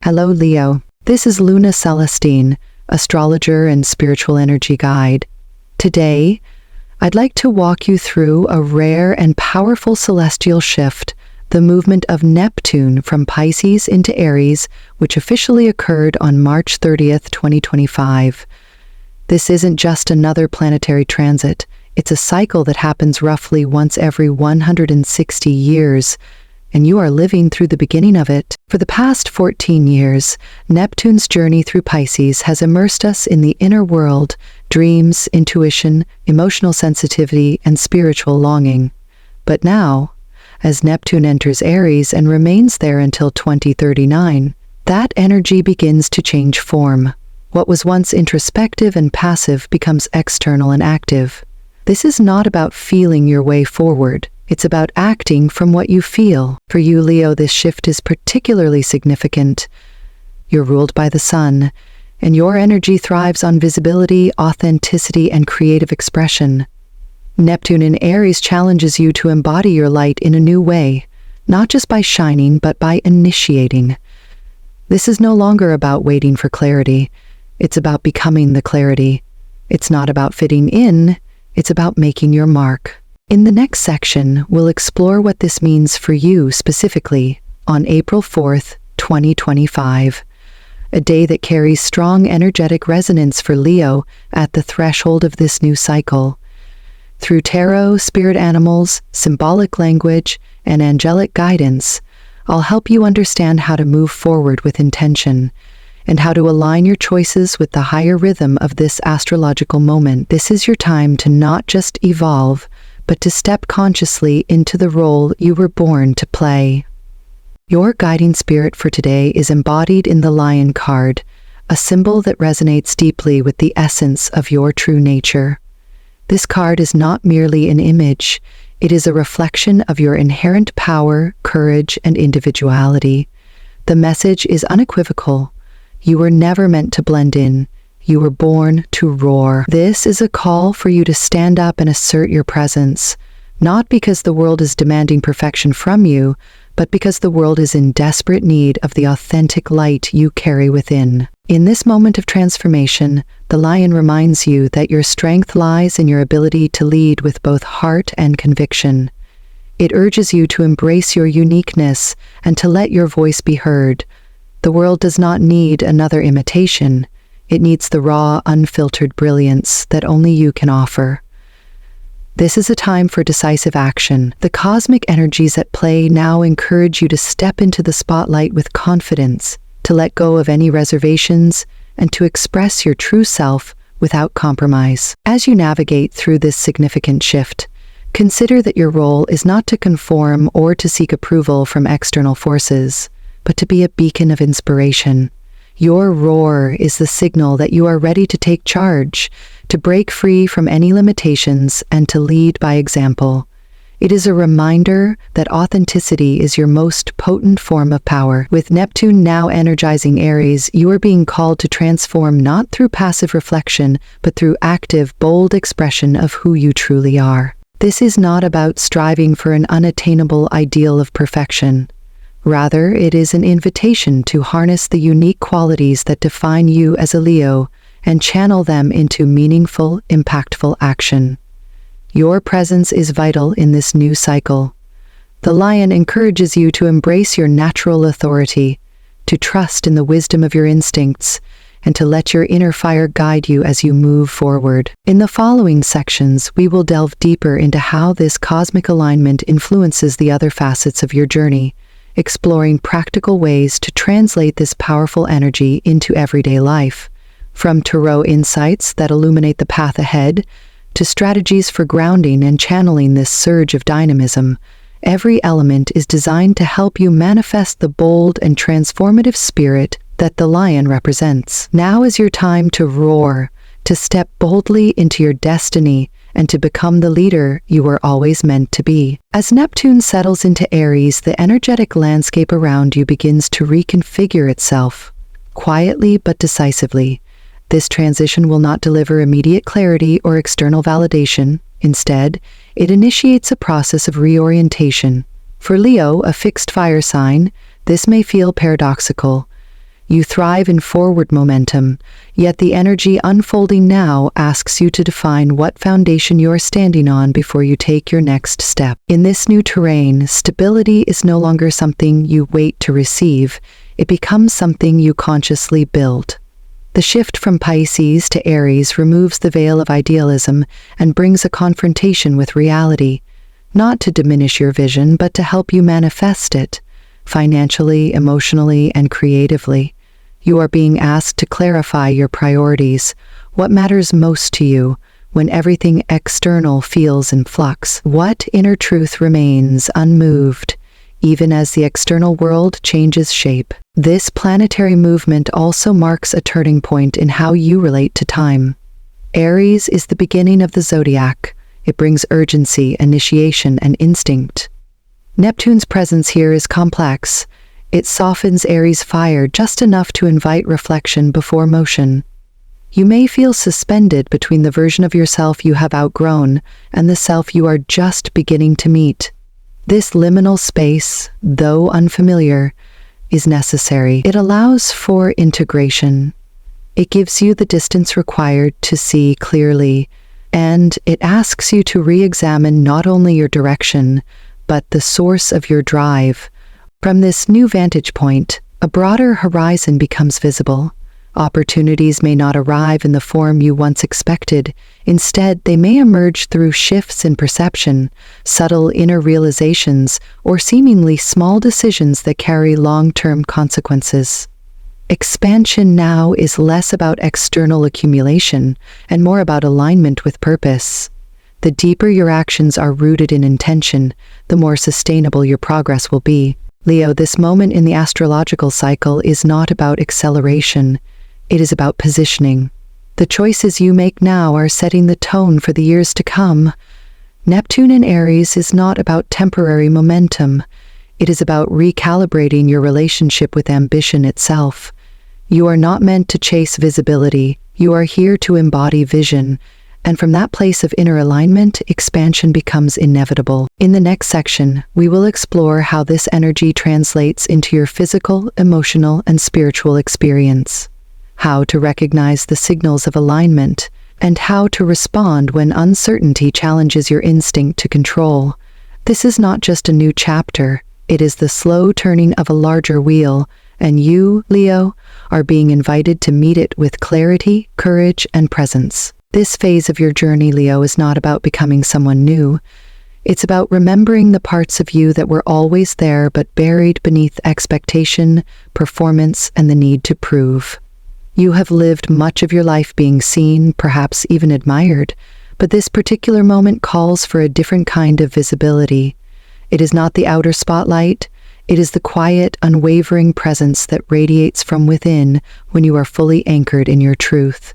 Hello, Leo. This is Luna Celestine, astrologer and spiritual energy guide. Today, I'd like to walk you through a rare and powerful celestial shift, the movement of Neptune from Pisces into Aries, which officially occurred on March 30th, 2025. This isn't just another planetary transit. It's a cycle that happens roughly once every 160 years, and you are living through the beginning of it. For the past 14 years, Neptune's journey through Pisces has immersed us in the inner world, dreams, intuition, emotional sensitivity, and spiritual longing. But now, as Neptune enters Aries and remains there until 2039, that energy begins to change form. What was once introspective and passive becomes external and active. This is not about feeling your way forward. It's about acting from what you feel. For you, Leo, this shift is particularly significant. You're ruled by the sun, and your energy thrives on visibility, authenticity, and creative expression. Neptune in Aries challenges you to embody your light in a new way, not just by shining, but by initiating. This is no longer about waiting for clarity. It's about becoming the clarity. It's not about fitting in. It's about making your mark. In the next section, we'll explore what this means for you specifically on April 4th, 2025, a day that carries strong energetic resonance for Leo at the threshold of this new cycle. Through tarot, spirit animals, symbolic language, and angelic guidance, I'll help you understand how to move forward with intention and how to align your choices with the higher rhythm of this astrological moment. This is your time to not just evolve, but to step consciously into the role you were born to play. Your guiding spirit for today is embodied in the Lion card, a symbol that resonates deeply with the essence of your true nature. This card is not merely an image, it is a reflection of your inherent power, courage, and individuality. The message is unequivocal. You were never meant to blend in. You were born to roar. This is a call for you to stand up and assert your presence, not because the world is demanding perfection from you, but because the world is in desperate need of the authentic light you carry within. In this moment of transformation, the Lion reminds you that your strength lies in your ability to lead with both heart and conviction. It urges you to embrace your uniqueness and to let your voice be heard. The world does not need another imitation. It needs the raw, unfiltered brilliance that only you can offer. This is a time for decisive action. The cosmic energies at play now encourage you to step into the spotlight with confidence, to let go of any reservations, and to express your true self without compromise. As you navigate through this significant shift, consider that your role is not to conform or to seek approval from external forces, but to be a beacon of inspiration. Your roar is the signal that you are ready to take charge, to break free from any limitations, and to lead by example. It is a reminder that authenticity is your most potent form of power. With Neptune now energizing Aries, you are being called to transform not through passive reflection, but through active, bold expression of who you truly are. This is not about striving for an unattainable ideal of perfection. Rather, it is an invitation to harness the unique qualities that define you as a Leo and channel them into meaningful, impactful action. Your presence is vital in this new cycle. The Lion encourages you to embrace your natural authority, to trust in the wisdom of your instincts, and to let your inner fire guide you as you move forward. In the following sections, we will delve deeper into how this cosmic alignment influences the other facets of your journey, exploring practical ways to translate this powerful energy into everyday life. From tarot insights that illuminate the path ahead, to strategies for grounding and channeling this surge of dynamism, every element is designed to help you manifest the bold and transformative spirit that the Lion represents. Now is your time to roar, to step boldly into your destiny, and to become the leader you were always meant to be. As Neptune settles into Aries, the energetic landscape around you begins to reconfigure itself, quietly but decisively. This transition will not deliver immediate clarity or external validation. Instead, it initiates a process of reorientation. For Leo, a fixed fire sign, this may feel paradoxical. You thrive in forward momentum, yet the energy unfolding now asks you to define what foundation you are standing on before you take your next step. In this new terrain, stability is no longer something you wait to receive. It becomes something you consciously build. The shift from Pisces to Aries removes the veil of idealism and brings a confrontation with reality, not to diminish your vision, but to help you manifest it, financially, emotionally, and creatively. You are being asked to clarify your priorities, what matters most to you, when everything external feels in flux. What inner truth remains unmoved, even as the external world changes shape. This planetary movement also marks a turning point in how you relate to time. Aries is the beginning of the zodiac. It brings urgency, initiation, and instinct. Neptune's presence here is complex. It softens Aries' fire just enough to invite reflection before motion. You may feel suspended between the version of yourself you have outgrown and the self you are just beginning to meet. This liminal space, though unfamiliar, is necessary. It allows for integration. It gives you the distance required to see clearly, and it asks you to re-examine not only your direction, but the source of your drive. From this new vantage point, a broader horizon becomes visible. Opportunities may not arrive in the form you once expected. Instead, they may emerge through shifts in perception, subtle inner realizations, or seemingly small decisions that carry long-term consequences. Expansion now is less about external accumulation and more about alignment with purpose. The deeper your actions are rooted in intention, the more sustainable your progress will be. Leo, this moment in the astrological cycle is not about acceleration. It is about positioning. The choices you make now are setting the tone for the years to come. Neptune in Aries is not about temporary momentum. It is about recalibrating your relationship with ambition itself. You are not meant to chase visibility. You are here to embody vision. And from that place of inner alignment, expansion becomes inevitable. In the next section, we will explore how this energy translates into your physical, emotional, and spiritual experience, how to recognize the signals of alignment, and how to respond when uncertainty challenges your instinct to control. This is not just a new chapter, it is the slow turning of a larger wheel, and you, Leo, are being invited to meet it with clarity, courage, and presence. This phase of your journey, Leo, is not about becoming someone new. It's about remembering the parts of you that were always there but buried beneath expectation, performance, and the need to prove. You have lived much of your life being seen, perhaps even admired, but this particular moment calls for a different kind of visibility. It is not the outer spotlight. It is the quiet, unwavering presence that radiates from within when you are fully anchored in your truth.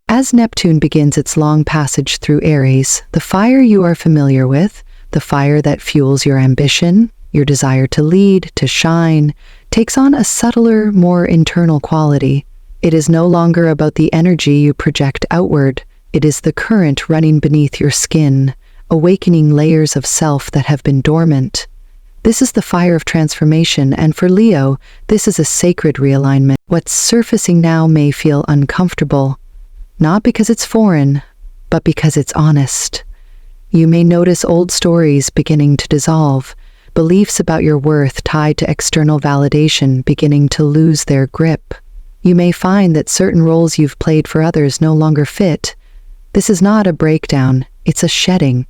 As Neptune begins its long passage through Aries, the fire you are familiar with, the fire that fuels your ambition, your desire to lead, to shine, takes on a subtler, more internal quality. It is no longer about the energy you project outward. It is the current running beneath your skin, awakening layers of self that have been dormant. This is the fire of transformation, and for Leo, this is a sacred realignment. What's surfacing now may feel uncomfortable, not because it's foreign, but because it's honest. You may notice old stories beginning to dissolve, beliefs about your worth tied to external validation beginning to lose their grip. You may find that certain roles you've played for others no longer fit. This is not a breakdown, it's a shedding.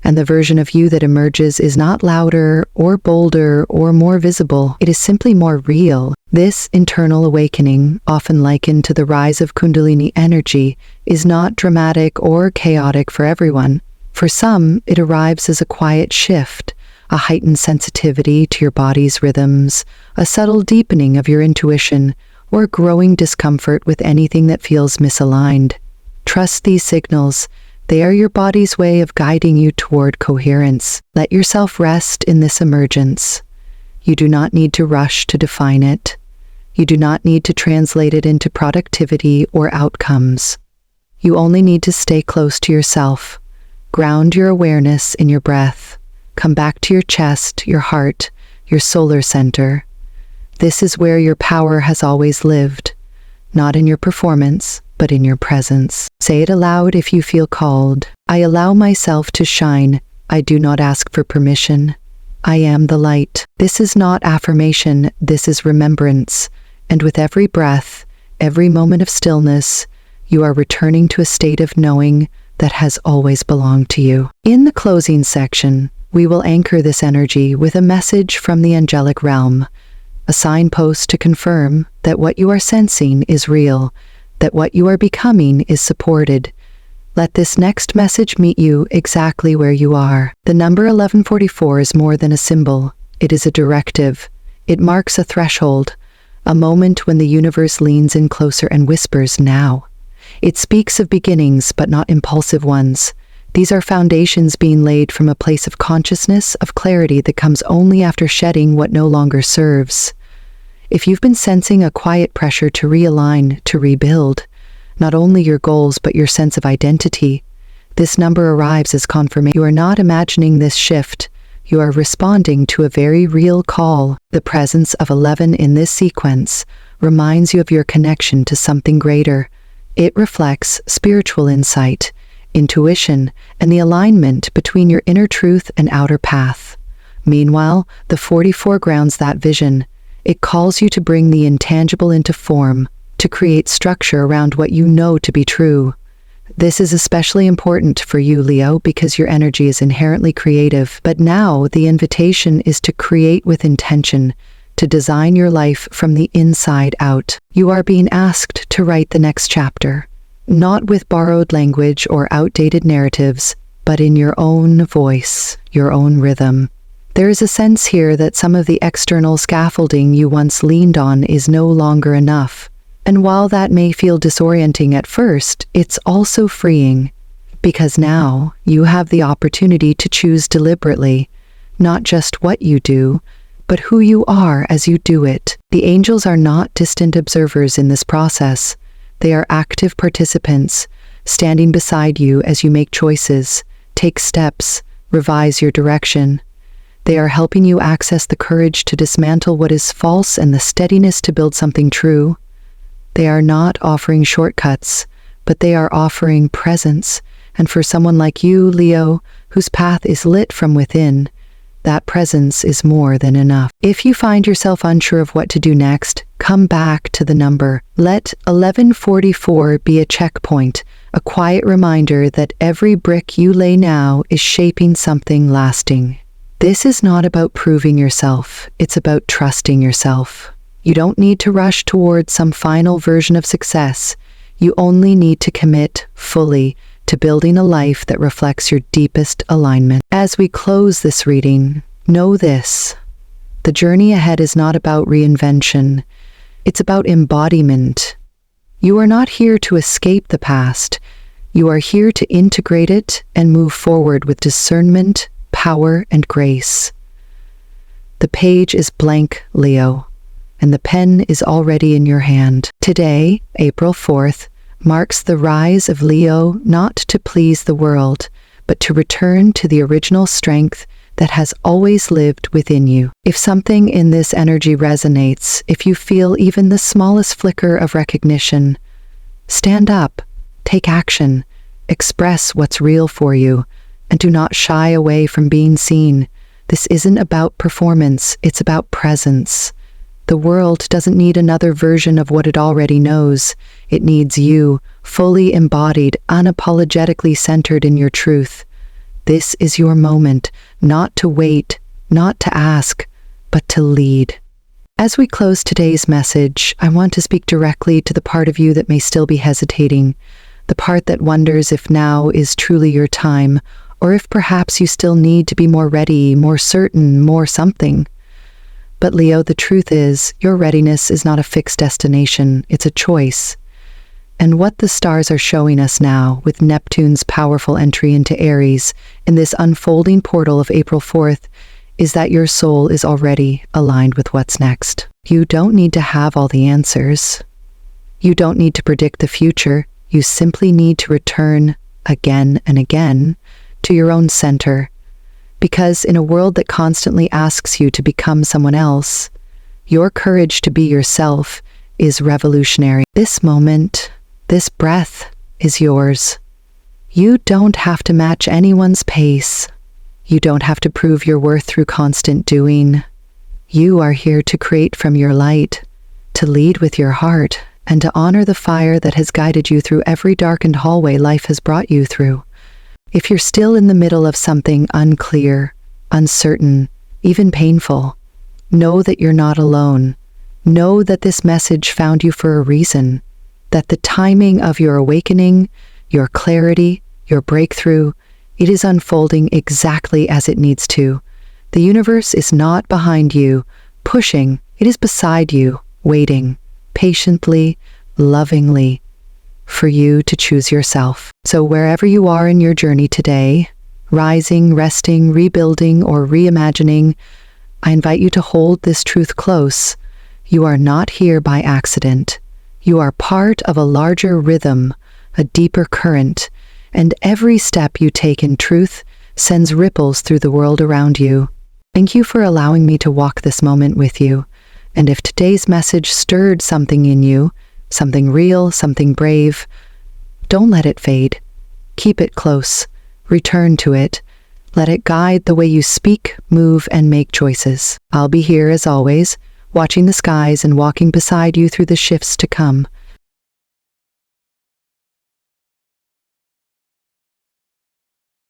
And the version of you that emerges is not louder or bolder or more visible. It is simply more real. This internal awakening, often likened to the rise of Kundalini energy, is not dramatic or chaotic for everyone. For some, it arrives as a quiet shift, a heightened sensitivity to your body's rhythms, a subtle deepening of your intuition, or growing discomfort with anything that feels misaligned. Trust these signals. They are your body's way of guiding you toward coherence. Let yourself rest in this emergence. You do not need to rush to define it. You do not need to translate it into productivity or outcomes. You only need to stay close to yourself. Ground your awareness in your breath. Come back to your chest, your heart, your solar center. This is where your power has always lived, not in your performance, but in your presence. Say it aloud if you feel called. I allow myself to shine. I do not ask for permission. I am the light. This is not affirmation, this is remembrance. And with every breath, every moment of stillness, you are returning to a state of knowing that has always belonged to you. In the closing section, we will anchor this energy with a message from the angelic realm, a signpost to confirm that what you are sensing is real, that what you are becoming is supported. Let this next message meet you exactly where you are. The number 1144 is more than a symbol. It is a directive. It marks a threshold, a moment when the universe leans in closer and whispers, now. It speaks of beginnings, but not impulsive ones. These are foundations being laid from a place of consciousness, of clarity that comes only after shedding what no longer serves. If you've been sensing a quiet pressure to realign, to rebuild, not only your goals but your sense of identity, this number arrives as confirmation. You are not imagining this shift. You are responding to a very real call. The presence of 11 in this sequence reminds you of your connection to something greater. It reflects spiritual insight, intuition, and the alignment between your inner truth and outer path. Meanwhile, the 44 grounds that vision. It calls you to bring the intangible into form, to create structure around what you know to be true. This is especially important for you, Leo, because your energy is inherently creative. But now the invitation is to create with intention, to design your life from the inside out. You are being asked to write the next chapter, not with borrowed language or outdated narratives, but in your own voice, your own rhythm. There is a sense here that some of the external scaffolding you once leaned on is no longer enough. And while that may feel disorienting at first, it's also freeing, because now you have the opportunity to choose deliberately, not just what you do, but who you are as you do it. The angels are not distant observers in this process. They are active participants, standing beside you as you make choices, take steps, revise your direction. They are helping you access the courage to dismantle what is false and the steadiness to build something true. They are not offering shortcuts, but they are offering presence. And for someone like you, Leo, whose path is lit from within, that presence is more than enough. If you find yourself unsure of what to do next, come back to the number. Let 1144 be a checkpoint, a quiet reminder that every brick you lay now is shaping something lasting. This is not about proving yourself, it's about trusting yourself. You don't need to rush towards some final version of success. You only need to commit fully to building a life that reflects your deepest alignment. As we close this reading, know this: the journey ahead is not about reinvention, it's about embodiment. You are not here to escape the past. You are here to integrate it and move forward with discernment, power, and grace. The page is blank, Leo, and the pen is already in your hand. Today, April 4th, marks the rise of Leo, not to please the world, but to return to the original strength that has always lived within you. If something in this energy resonates, if you feel even the smallest flicker of recognition, stand up, take action, express what's real for you, and do not shy away from being seen. This isn't about performance, it's about presence. The world doesn't need another version of what it already knows. It needs you, fully embodied, unapologetically centered in your truth. This is your moment, not to wait, not to ask, but to lead. As we close today's message, I want to speak directly to the part of you that may still be hesitating, the part that wonders if now is truly your time, or if perhaps you still need to be more ready, more certain, more something. But Leo, the truth is, your readiness is not a fixed destination, it's a choice. And what the stars are showing us now, with Neptune's powerful entry into Aries, in this unfolding portal of April 4th, is that your soul is already aligned with what's next. You don't need to have all the answers. You don't need to predict the future. You simply need to return again and again to your own center. Because in a world that constantly asks you to become someone else, Your courage to be yourself is revolutionary. This moment, this breath is yours. You don't have to match anyone's pace. You don't have to prove your worth through constant doing. You are here to create from your light, to lead with your heart, and to honor the fire that has guided you through every darkened hallway life has brought you through. If you're still in the middle of something unclear, uncertain, even painful, know that you're not alone. Know that this message found you for a reason, that the timing of your awakening, your clarity, your breakthrough, it is unfolding exactly as it needs to. The universe is not behind you, pushing, it is beside you, waiting, patiently, lovingly, for you to choose yourself. So wherever you are in your journey today, rising, resting, rebuilding, or reimagining, I invite you to hold this truth close. You are not here by accident. You are part of a larger rhythm, a deeper current, and every step you take in truth sends ripples through the world around you. Thank you for allowing me to walk this moment with you. And if today's message stirred something in you, something real, something brave, don't let it fade. Keep it close. Return to it. Let it guide the way you speak, move, and make choices. I'll be here as always, watching the skies and walking beside you through the shifts to come.